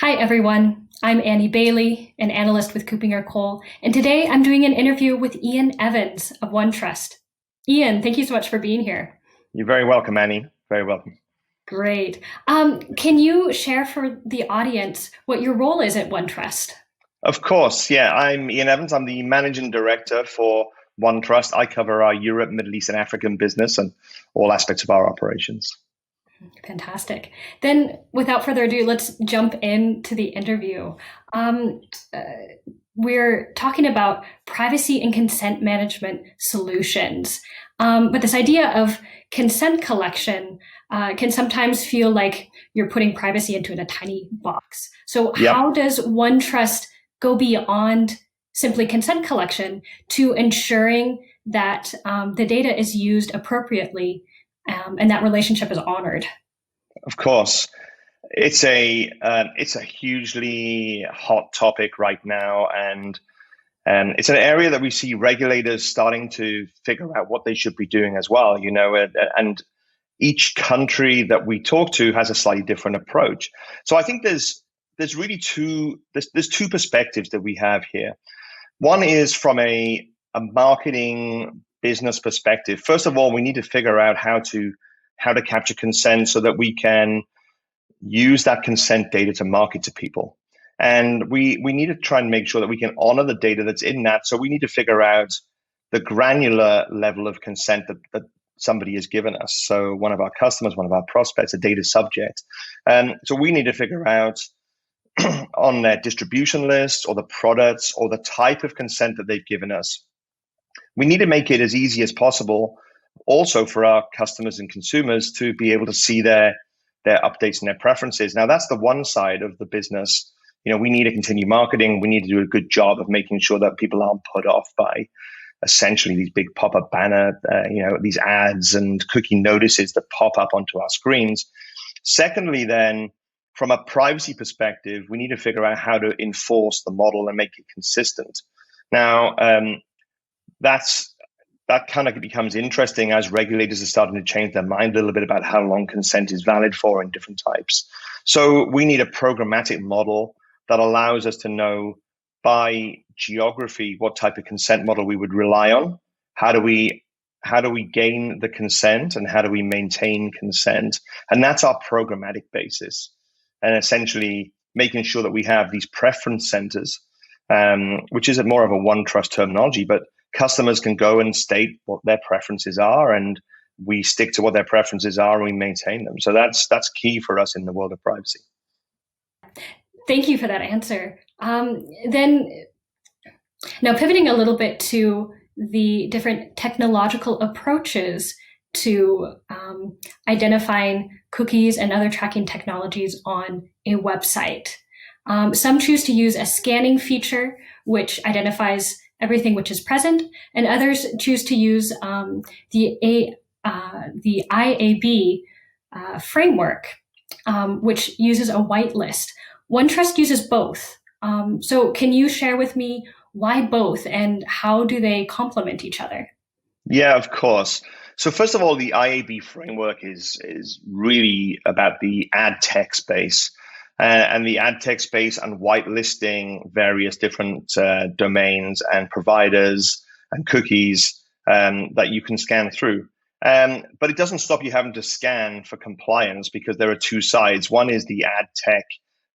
Hi, everyone. I'm Annie Bailey, an analyst with KuppingerCole, and today I'm doing an interview with Ian Evans of OneTrust. Ian, thank you so much for being here. You're very welcome, Annie. Very welcome. Great. Can you share for the audience what your role is at OneTrust? Of course, yeah. I'm Ian Evans. I'm the managing director for OneTrust. I cover our Europe, Middle East, and African business and all aspects of our operations. Fantastic. Then, without further ado, let's jump into the interview. Um, uh, we're talking about privacy and consent management solutions. But this idea of consent collection can sometimes feel like you're putting privacy into a tiny box. So, Yep. how does OneTrust go beyond simply consent collection to ensuring that the data is used appropriately and that relationship is honored? Of course. It's a hugely hot topic right now, and it's an area that we see regulators starting to figure out what they should be doing as well. And each country that we talk to has a slightly different approach. So I think there's really there's two perspectives that we have here. One is from a marketing business perspective. First of all, we need to figure out how to capture consent so that we can use that consent data to market to people. And we need to try and make sure that we can honor the data that's in that. So we need to figure out the granular level of consent that somebody has given us. So one of our customers, one of our prospects, a data subject. And so we need to figure out on their distribution list or the products or the type of consent that they've given us. We need to make it as easy as possible also for our customers and consumers to be able to see their updates and their preferences. Now, that's the one side of the business. We need to continue marketing. We need to do a good job of making sure that people aren't put off by essentially these big pop-up banner, these ads and cookie notices that pop up onto our screens. Secondly, then, from a privacy perspective, we need to figure out how to enforce the model and make it consistent. Now, that kind of becomes interesting as regulators are starting to change their mind a little bit about how long consent is valid for in different types. So we need a programmatic model that allows us to know by geography what type of consent model we would rely on. How do we gain the consent and how do we maintain consent? And that's our programmatic basis. And essentially making sure that we have these preference centers, which is more of a OneTrust terminology, but customers can go and state what their preferences are, and we stick to what their preferences are and we maintain them. So that's key for us in the world of privacy. Thank you for that answer. Then, now pivoting a little bit to the different technological approaches to identifying cookies and other tracking technologies on a website. Some choose to use a scanning feature, which identifies everything which is present, and others choose to use the IAB framework, which uses a whitelist. OneTrust uses both. So can you share with me why both and how do they complement each other? Yeah, of course. So first of all, the IAB framework is really about the ad tech space. And the ad tech space and whitelisting various different domains and providers and cookies that you can scan through. But it doesn't stop you having to scan for compliance because there are two sides. One is the ad tech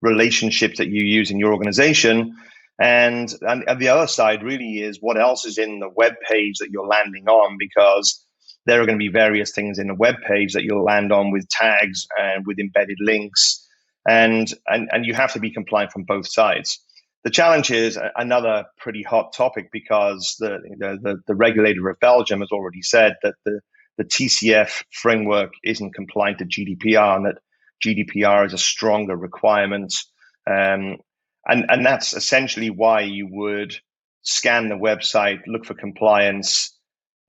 relationships that you use in your organization. And the other side really is what else is in the web page that you're landing on, because there are going to be various things in the web page that you'll land on with tags and with embedded links. And you have to be compliant from both sides. The challenge is another pretty hot topic because the regulator of Belgium has already said that the TCF framework isn't compliant to GDPR and that GDPR is a stronger requirement. And that's essentially why you would scan the website, look for compliance.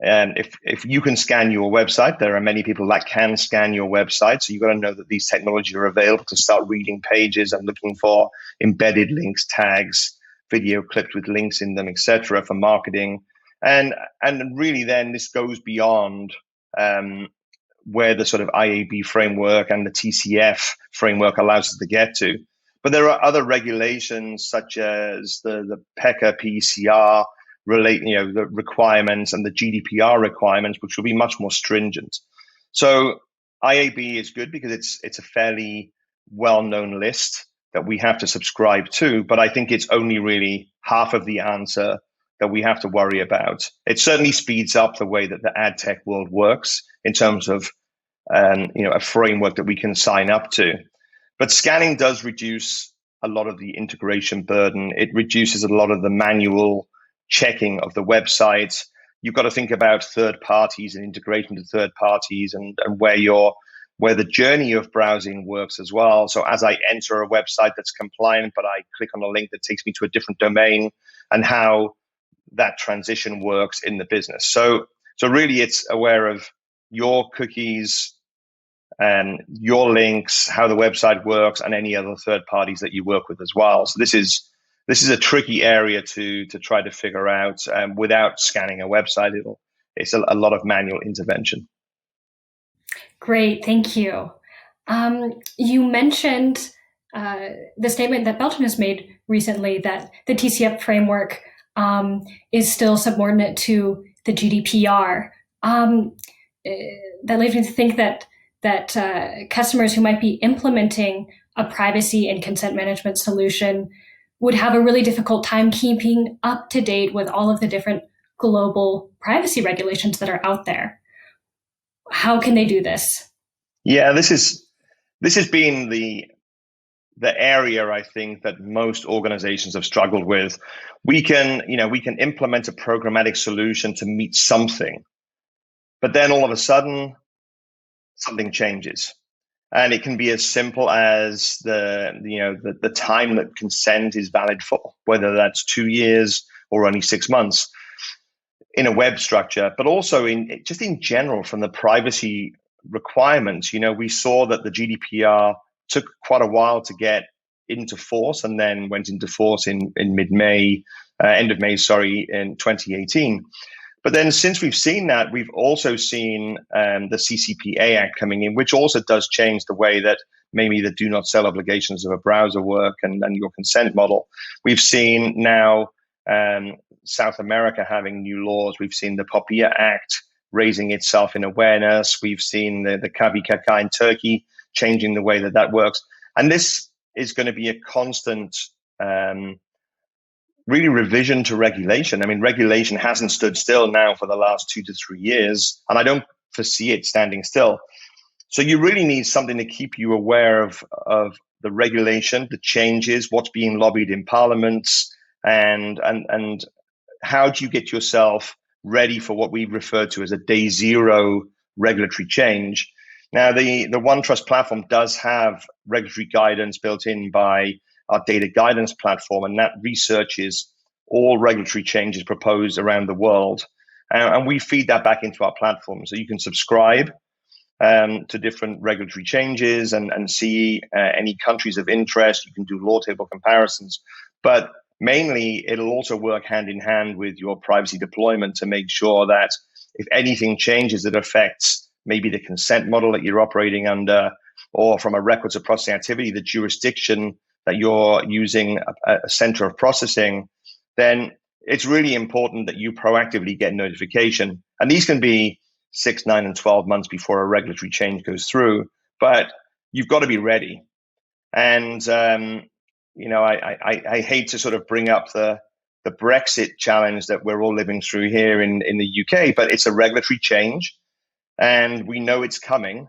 And if you can scan your website, there are many people that can scan your website. So you've got to know that these technologies are available to start reading pages and looking for embedded links, tags, video clips with links in them, etc., for marketing. And really then this goes beyond where the sort of IAB framework and the TCF framework allows us to get to. But there are other regulations such as the PECA PCR the requirements and the GDPR requirements, which will be much more stringent. So IAB is good because it's a fairly well-known list that we have to subscribe to, but I think it's only really half of the answer that we have to worry about. It certainly speeds up the way that the ad tech world works in terms of a framework that we can sign up to. But scanning does reduce a lot of the integration burden. It reduces a lot of the manual checking of the website. You've got to think about third parties and integration to third parties and where the journey of browsing works as well. So as I enter a website that's compliant, but I click on a link that takes me to a different domain, and how that transition works in the business. So really it's aware of your cookies and your links, how the website works, and any other third parties that you work with as well. So this is a tricky area to try to figure out without scanning a website. It's a lot of manual intervention. Great, thank you. You mentioned the statement that Belgium has made recently that the TCF framework is still subordinate to the GDPR. That leads me to think that customers who might be implementing a privacy and consent management solution would have a really difficult time keeping up to date with all of the different global privacy regulations that are out there. How can they do this? Yeah, this has been the area, I think, that most organizations have struggled with. We can implement a programmatic solution to meet something, but then all of a sudden something changes. And it can be as simple as the time that consent is valid for, whether that's 2 years or only 6 months in a web structure, but also in general from the privacy requirements. We saw that the GDPR took quite a while to get into force, and then went into force in mid-May, end of May, in 2018. But then since we've seen that, we've also seen the CCPA Act coming in, which also does change the way that maybe the do not sell obligations of a browser work and your consent model. We've seen now South America having new laws. We've seen the POPIA Act raising itself in awareness. We've seen the KVKK in Turkey changing the way that works. And this is going to be a constant really revision to regulation. I mean, regulation hasn't stood still now for the last 2 to 3 years, and I don't foresee it standing still. So you really need something to keep you aware of the regulation, the changes, what's being lobbied in parliaments, and how do you get yourself ready for what we refer to as a day zero regulatory change. Now, the OneTrust platform does have regulatory guidance built in by our data guidance platform, and that researches all regulatory changes proposed around the world. And we feed that back into our platform. So you can subscribe to different regulatory changes and see any countries of interest. You can do law table comparisons. But mainly, it'll also work hand in hand with your privacy deployment to make sure that if anything changes that affects maybe the consent model that you're operating under, or from a records of processing activity, the jurisdiction that you're using a center of processing, then it's really important that you proactively get notification. And these can be 6, 9, and 12 months before a regulatory change goes through, but you've got to be ready. And, I hate to sort of bring up the Brexit challenge that we're all living through here in the UK, but it's a regulatory change and we know it's coming.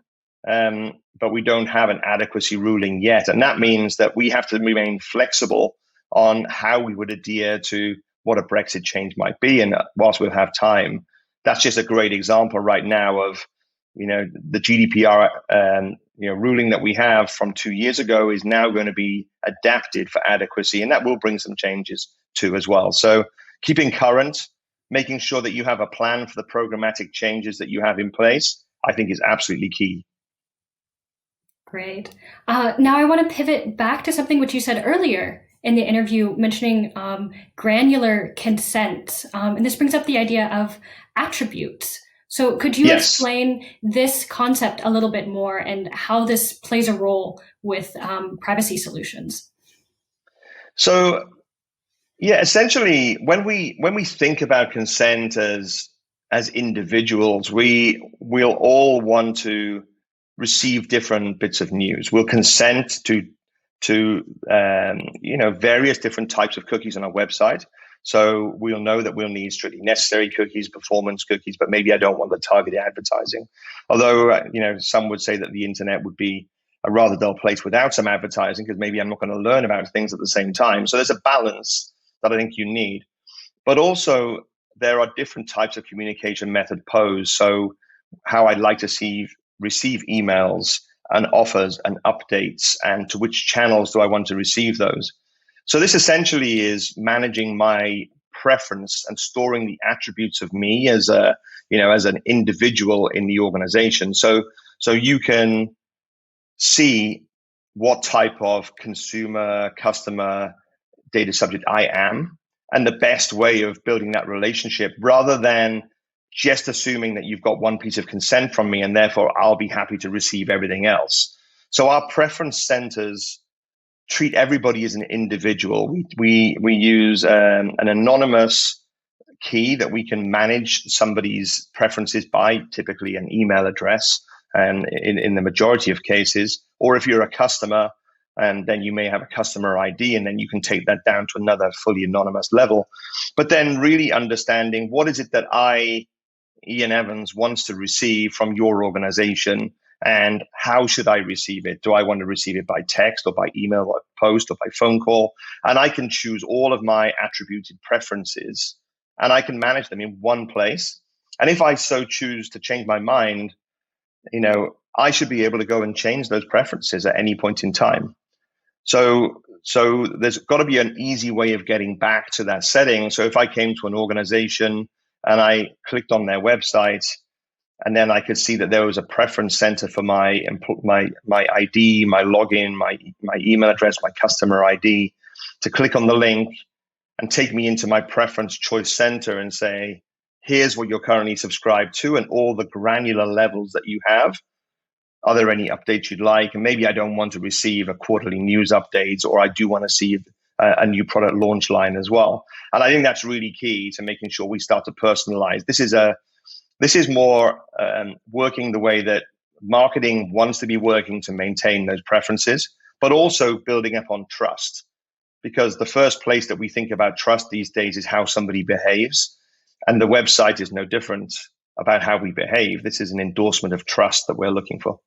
But we don't have an adequacy ruling yet. And that means that we have to remain flexible on how we would adhere to what a Brexit change might be. And whilst we'll have time, that's just a great example right now of, the GDPR ruling that we have from 2 years ago is now going to be adapted for adequacy. And that will bring some changes too as well. So keeping current, making sure that you have a plan for the programmatic changes that you have in place, I think is absolutely key. Great. Now I want to pivot back to something which you said earlier in the interview, mentioning granular consent. And this brings up the idea of attributes. So could you explain this concept a little bit more and how this plays a role with privacy solutions? So yeah, essentially, when we think about consent as individuals, we'll all want to receive different bits of news. We'll consent to various different types of cookies on our website. So we'll know that we'll need strictly necessary cookies, performance cookies, but maybe I don't want the targeted advertising. Although some would say that the internet would be a rather dull place without some advertising, because maybe I'm not going to learn about things at the same time. So there's a balance that I think you need. But also, there are different types of communication method posed. So how I'd like to receive emails and offers and updates, and to which channels do I want to receive those. So this essentially is managing my preference and storing the attributes of me as an individual in the organization. So you can see what type of consumer, customer, data subject I am, and the best way of building that relationship, rather than just assuming that you've got one piece of consent from me and therefore I'll be happy to receive everything else. So our preference centers treat everybody as an individual. We use an anonymous key that we can manage somebody's preferences by, typically an email address, and in the majority of cases. Or if you're a customer, and then you may have a customer ID, and then you can take that down to another fully anonymous level. But then really understanding what is it that Ian Evans, wants to receive from your organization, and how should I receive it? Do I want to receive it by text or by email or post or by phone call? And I can choose all of my attributed preferences, and I can manage them in one place. And if I so choose to change my mind, I should be able to go and change those preferences at any point in time. So there's got to be an easy way of getting back to that setting. So if I came to an organization and I clicked on their website, and then I could see that there was a preference center for my ID, my login, my email address, my customer ID, to click on the link and take me into my preference choice center and say, here's what you're currently subscribed to and all the granular levels that you have. Are there any updates you'd like? And maybe I don't want to receive a quarterly news updates, or I do want to see a new product launch line as well. And I think that's really key to making sure we start to personalize. This is more working the way that marketing wants to be working to maintain those preferences, but also building up on trust. Because the first place that we think about trust these days is how somebody behaves. And the website is no different about how we behave. This is an endorsement of trust that we're looking for.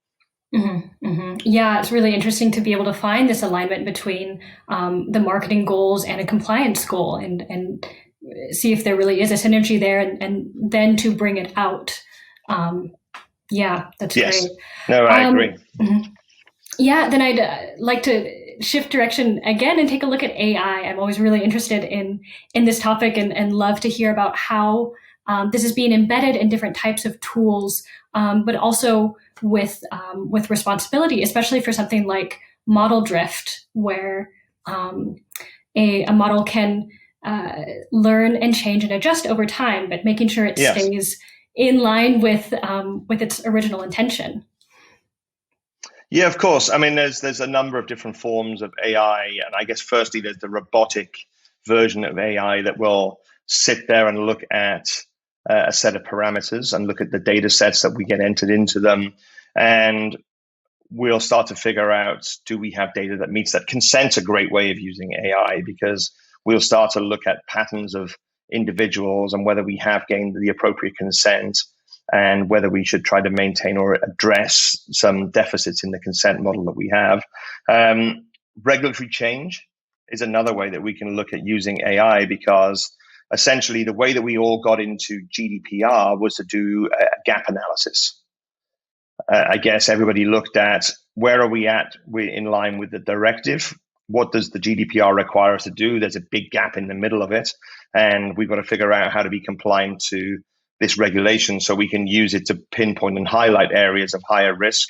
Mm-hmm, mm-hmm. Yeah, it's really interesting to be able to find this alignment between the marketing goals and a compliance goal, and see if there really is a synergy there, and then to bring it out. Yeah, that's yes. great. No, I agree. Mm-hmm. Yeah, then I'd like to shift direction again and take a look at AI. I'm always really interested in this topic, and love to hear about how this is being embedded in different types of tools, but also with responsibility, especially for something like model drift, where a model can learn and change and adjust over time, but making sure it yes. stays in line with its original intention. Yeah, of course. I mean, there's a number of different forms of AI, and I guess firstly there's the robotic version of AI that will sit there and look at a set of parameters and look at the data sets that we get entered into them, and we'll start to figure out, do we have data that meets that? Consent's a great way of using AI, because we'll start to look at patterns of individuals and whether we have gained the appropriate consent, and whether we should try to maintain or address some deficits in the consent model that we have. Regulatory change is another way that we can look at using AI, because essentially the way that we all got into GDPR was to do a gap analysis. I guess everybody looked at, where are we at? We're in line with the directive. What does the GDPR require us to do? There's a big gap in the middle of it, and we've got to figure out how to be compliant to this regulation so we can use it to pinpoint and highlight areas of higher risk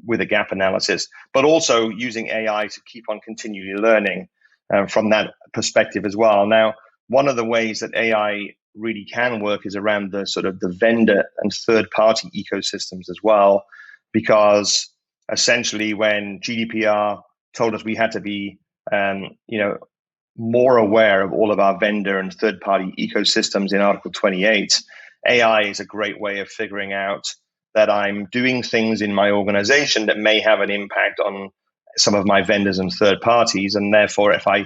with a gap analysis, but also using AI to keep on continually learning from that perspective as well. Now, one of the ways that AI really can work is around the sort of the vendor and third-party ecosystems as well, because essentially when GDPR told us we had to be more aware of all of our vendor and third-party ecosystems in Article 28, AI is a great way of figuring out that I'm doing things in my organization that may have an impact on some of my vendors and third parties. And therefore, if I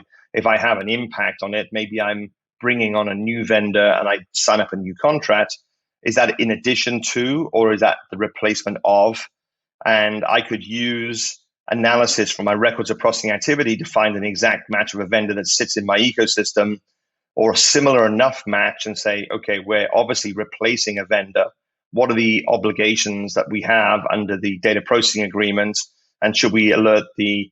have an impact on it, maybe I'm bringing on a new vendor and I sign up a new contract. Is that in addition to, or is that the replacement of? And I could use analysis from my records of processing activity to find an exact match of a vendor that sits in my ecosystem or a similar enough match and say, okay, we're obviously replacing a vendor. What are the obligations that we have under the data processing agreement? And should we alert the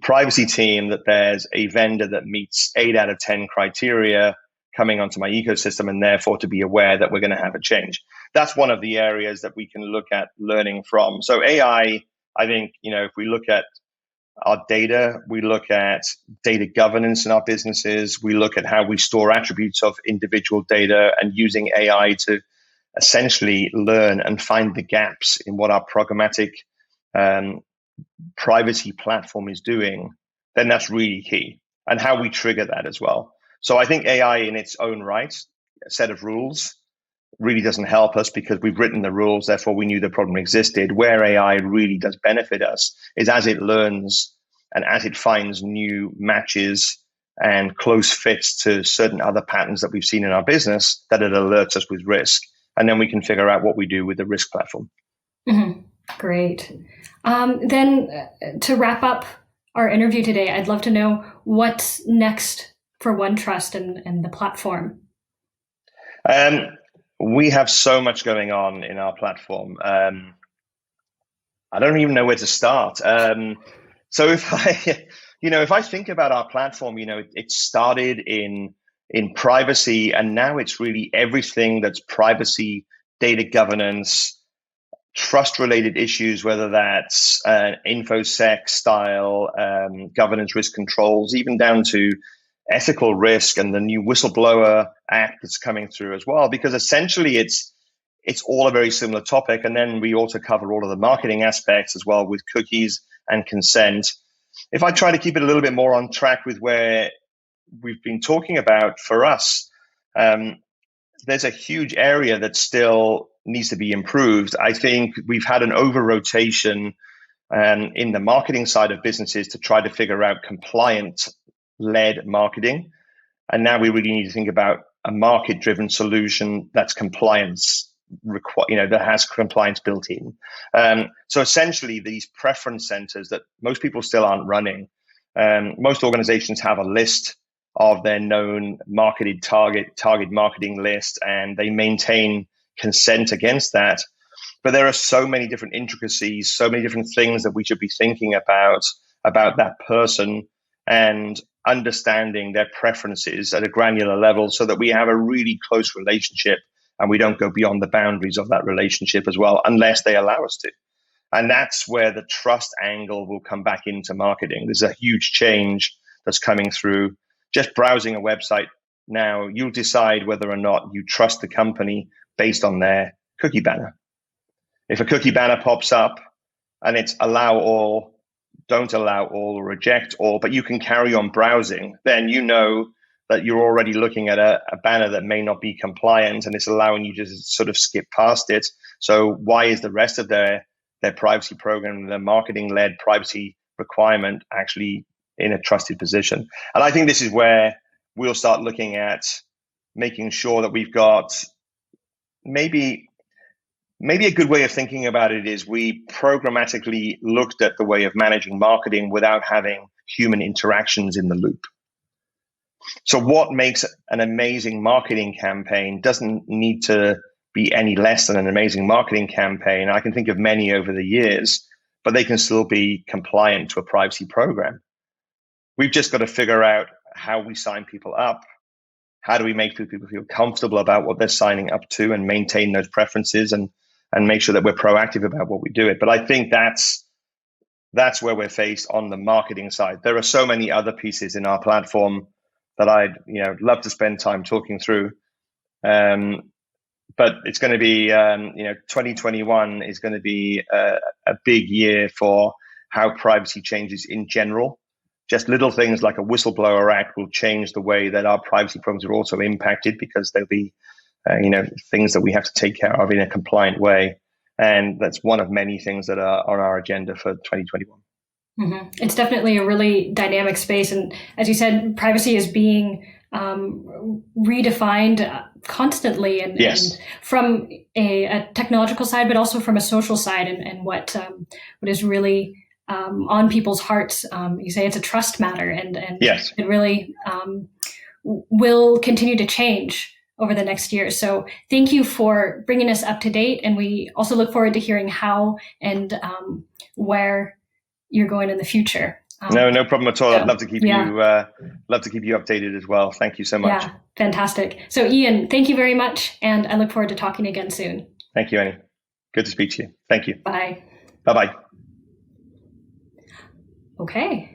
privacy team that there's a vendor that meets 8 out of 10 criteria coming onto my ecosystem, and therefore to be aware that we're going to have a change? That's one of the areas that we can look at learning from. So AI, I think, if we look at our data, we look at data governance in our businesses, we look at how we store attributes of individual data and using AI to essentially learn and find the gaps in what our programmatic privacy platform is doing, then that's really key, and how we trigger that as well. So I think AI in its own right, a set of rules, really doesn't help us because we've written the rules, therefore we knew the problem existed. Where AI really does benefit us is as it learns and as it finds new matches and close fits to certain other patterns that we've seen in our business, that it alerts us with risk. And then we can figure out what we do with the risk platform. Mm-hmm. Great. Then to wrap up our interview today, I'd love to know what's next for OneTrust and the platform. We have so much going on in our platform. I don't even know where to start. So if I think about our platform, it started in privacy, and now it's really everything that's privacy, data governance, trust-related issues, whether that's InfoSec style governance, risk controls, even down to ethical risk and the new whistleblower act that's coming through as well, because essentially it's all a very similar topic. And then we also cover all of the marketing aspects as well with cookies and consent. If I try to keep it a little bit more on track with where we've been talking about for us, there's a huge area that still needs to be improved. I think we've had an over-rotation in the marketing side of businesses to try to figure out compliant-led marketing. And now we really need to think about a market-driven solution that's compliance, that has compliance built in. So essentially, these preference centers that most people still aren't running, most organizations have a list of their known marketed target marketing list, and they maintain consent against that. But there are so many different intricacies, so many different things that we should be thinking about that person and understanding their preferences at a granular level so that we have a really close relationship and we don't go beyond the boundaries of that relationship as well, unless they allow us to. And that's where the trust angle will come back into marketing. There's a huge change that's coming through. Just browsing a website now, you'll decide whether or not you trust the company based on their cookie banner. If a cookie banner pops up and it's allow all, don't allow all, or reject all, but you can carry on browsing, then you know that you're already looking at a banner that may not be compliant and it's allowing you to sort of skip past it. So why is the rest of their privacy program, their marketing-led privacy requirement actually in a trusted position? And I think this is where we'll start looking at making sure that we've got maybe a good way of thinking about it is we programmatically looked at the way of managing marketing without having human interactions in the loop. So what makes an amazing marketing campaign doesn't need to be any less than an amazing marketing campaign. I can think of many over the years, but they can still be compliant to a privacy program. We've just got to figure out how we sign people up. How do we make people feel comfortable about what they're signing up to and maintain those preferences and make sure that we're proactive about what we do it. But I think that's where we're faced on the marketing side. There are so many other pieces in our platform that I'd love to spend time talking through. But it's going to be 2021 is going to be a big year for how privacy changes in general. just little things like a whistleblower act will change the way that our privacy programs are also impacted, because there'll be things that we have to take care of in a compliant way. And that's one of many things that are on our agenda for 2021. Mm-hmm. It's definitely a really dynamic space. And as you said, privacy is being redefined constantly, and, yes. and from a technological side, but also from a social side, and what is really on people's hearts. You say it's a trust matter, and yes. it really will continue to change over the next year. So thank you for bringing us up to date, and we also look forward to hearing how and where you're going in the future. No problem at all. So, I'd love to keep you updated as well. Thank you so much. Yeah, fantastic. So Ian, thank you very much, and I look forward to talking again soon. Thank you, Annie. Good to speak to you. Thank you. Bye. Bye-bye. Okay.